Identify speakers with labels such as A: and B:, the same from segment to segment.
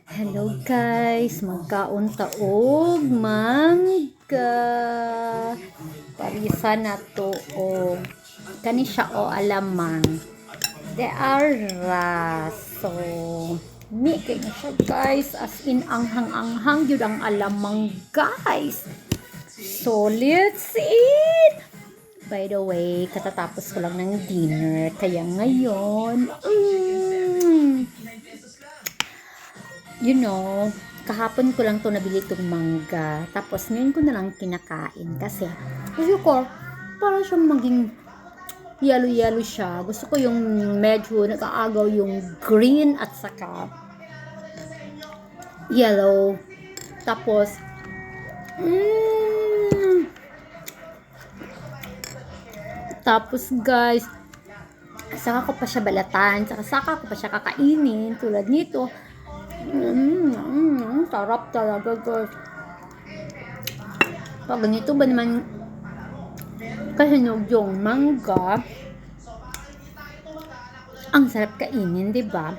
A: Hello guys, magkaon-taog mangga. Parisa na to o kani siya o alamang. They are raso. Mi kay na siya guys, as in anghang-anghang yun ang alamang guys. So let's eat! By the way, katatapos ko lang ng dinner, kaya ngayon, you know, kahapon ko lang to nabili itong mangga. Tapos ngayon ko na lang kinakain kasi gusto ko para siyang maging yellow siya. Gusto ko yung medyo nag-aagaw yung green at saka yellow. Tapos tapos guys, saka ko pa siya balatan, saka ko pa siya kakainin tulad nito. Sarap talaga guys. Pag ganito ba naman kahinog yung mangga, ang sarap kainin, di ba?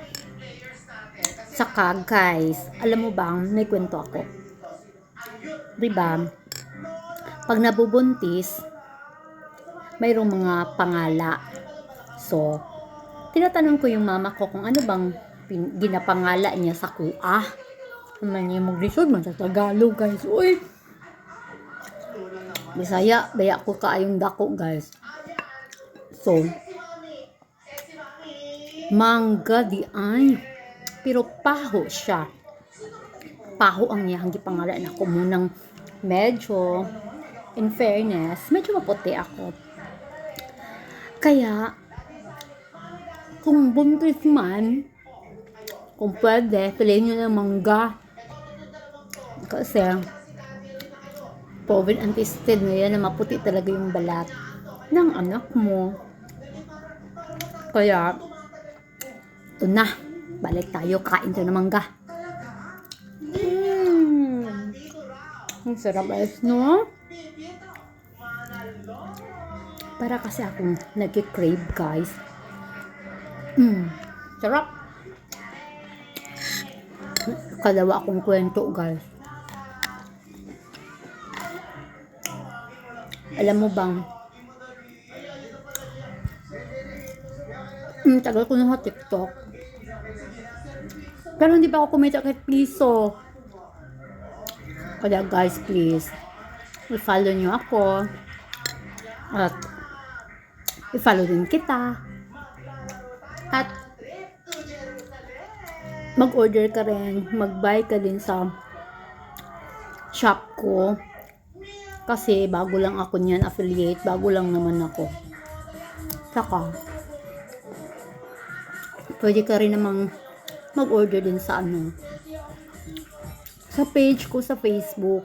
A: Saka guys, alam mo bang may kwento ako, di ba? Pag nabubuntis, mayroong mga pangala. So, tinatanong ko yung mama ko kung ano bang ginapangala niya sa kuah. Naman niya mag-resort man sa Tagalog guys. Uy! Bisaya, baya ko kaayong dako guys. So, mangga di ay. Pero paho siya. Paho ang niya ang gipangalan ako munang medyo, in fairness, medyo maputi ako. Kaya, kung buntis man, kung pwede, piliin nyo ng mangga. Kasi, proven and tested na yan na maputi talaga yung balat ng anak mo. Kaya, ito na. Balik tayo, kain tayo ng mangga. Ang sarap guys, no? Para kasi akong nag-crave guys. Sarap. Kalawa akong kwento guys. Alam mo bang tagal ko na TikTok, pero hindi pa ako kumita kahit piso. Kaya guys, please i-follow nyo ako at i-follow din kita at mag-order ka rin, mag-buy ka din sa shop ko kasi bago lang ako niyan, affiliate, bago lang naman ako. Saka pwede ka rin namang mag-order din sa sa page ko sa Facebook.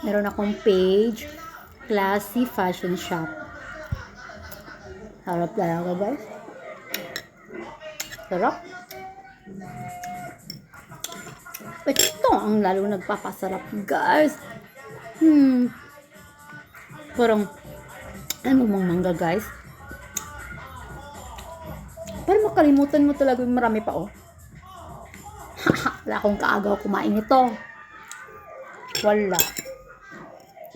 A: Meron akong page, Classy Fashion Shop. Sarap talaga guys. Sarap. Ito ang lalo nagpapasarap guys. Parang ano mong mangga guys. Pero makalimutan mo talaga yung marami pa oh. Wala akong kaagaw kumain ito. Wala.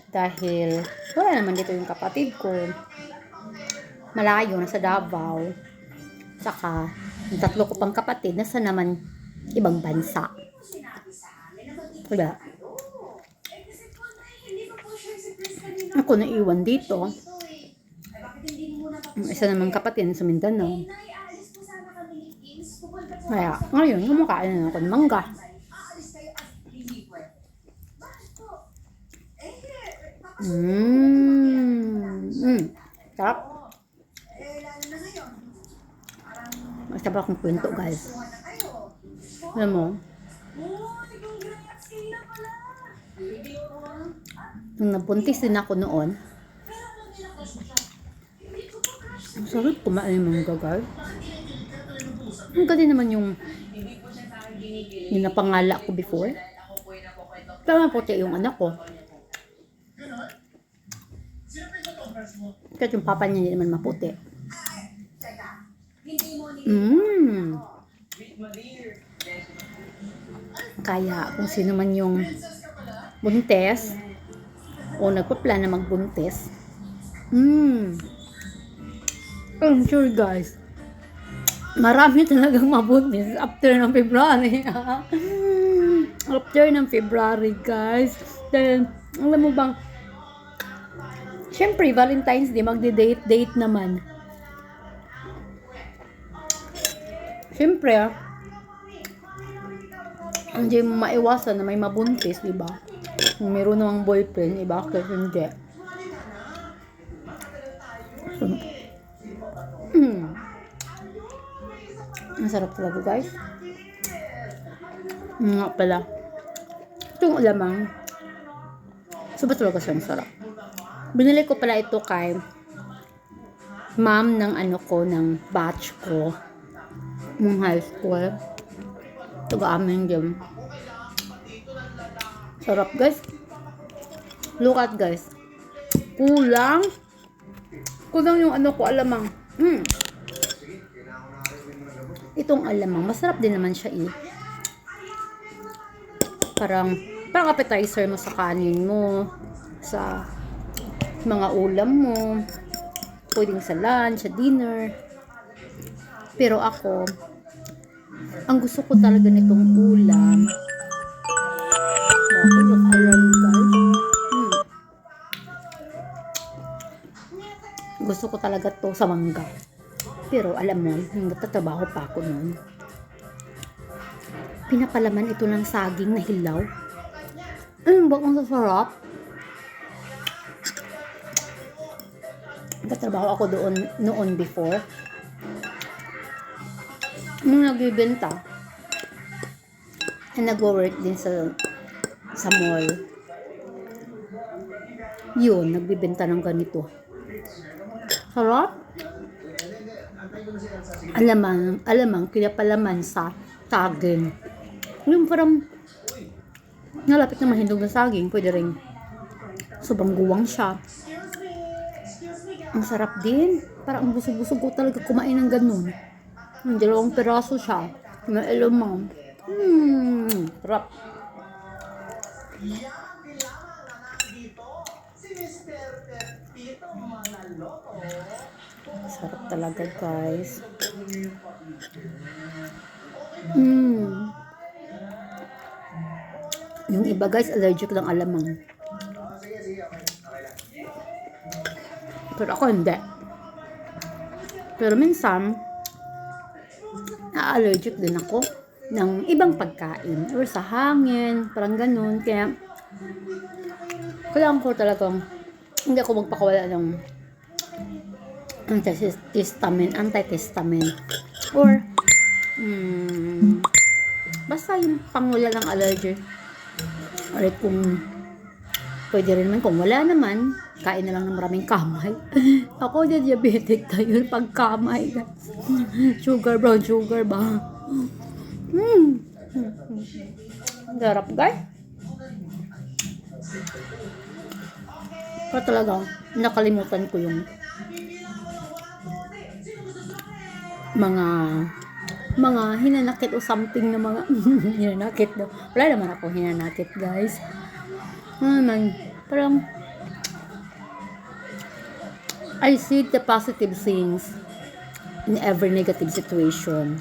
A: Dahil wala naman dito yung kapatid ko. Malayo, nasa Davao. Saka yung tatlo ko pang kapatid nasa naman ibang bansa. Wala. Ako naiwan dito. Isa namang kapatid sa Mindanao. Kaya, ngayon, kumakain na ako ng mangga. Sarap. Masarap akong kwento, guys. Alam mo, nung nabuntis din ako noon, ang sarap kumain ng mangga, guys. Ang galing naman yung napangala ko before. Pero maputi yung anak ko. Kasi yung papa niya hindi naman maputi. Kaya kung sino man yung buntes o nagpa-plan na magbuntis, I'm sure guys, marami talagang mabuntis after ng February. After ng February guys. Dahil, alam mo bang, syempre, Valentine's Day, magde-date naman. Syempre, hindi mo maiwasan na may mabuntis, di ba? Kung meron namang boyfriend, iba bakit hindi? Ang sarap talaga guys. Nga pala. Itong alamang, suba talaga siyang sarap. Binili ko pala ito kay ma'am ng ng batch ko nung high school. Ito amin dyan. Sarap guys. Look at guys. Kulang yung ko alamang. Itong alamang, masarap din naman siya Parang appetizer mo sa kanin mo, sa mga ulam mo, pwedeng sa lunch, sa dinner. Pero ako, ang gusto ko talaga nitong ulam, yung alam guys, gusto ko talaga to sa mangga. Pero alam mo, nagtatrabaho pa ako noon, pinapalaman ito ng saging na hilaw. Bakit ang sasarap? Nagtatrabaho ako doon noon before. Nung nagbibenta, nag-work din sa mall. Yun, nagbibenta ng ganito. Sarap. Alamang, pinapalaman sa saging. Yung parang nalapit na mahindog na saging, pwede rin sobrang guwang siya. Ang sarap din. Parang ang busog-busog ko talaga kumain ng ganun. Yung 2 piraso siya na alamang. Sarap. Sarap talaga guys. Yung iba guys, allergic lang alamang. Pero ako hindi. Pero minsan, allergic din ako ng ibang pagkain or sa hangin, parang ganun. Kaya, kailangan ko talagang hindi ako magpakawala ng antihistamine or basta yung pangwala ng allergy. Or kung pwede rin naman, kung wala naman, kain na lang ng maraming kamay. Ako diabetic tayo pag kamay. Sugar, brown sugar ba? Sarap guys. Pero talaga, nakalimutan ko yung mga hinanakit o something na mga hinanakit daw. Wala naman ako hinanakit guys. Parang I see the positive things in every negative situation.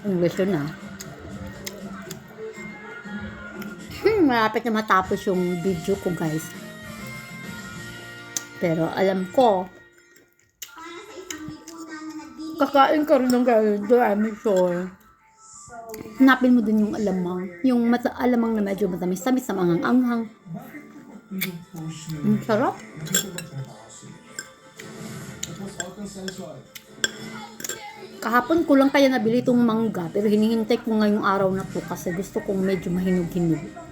A: English yun malapit na matapos yung video ko guys. Pero alam ko, kakain ka rin ng ganito, I'm sure. Hanapin mo din yung alamang. Yung alamang na medyo matamis-tamis na manghang-anghang. Sarap. Kahapon ko lang kaya nabili itong mangga, pero hinihintay ko ngayong araw na to kasi gusto kong medyo mahinog-hinog.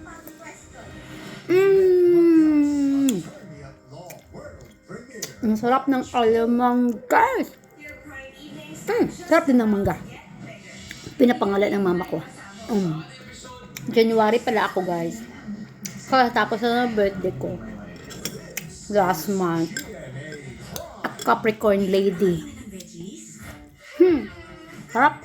A: Ang sarap ng alamang guys. Sarap din ng mangga. Pinapangalan ng mama ko. January pala ako guys. Tapos na birthday ko last month. A Capricorn lady. Sarap.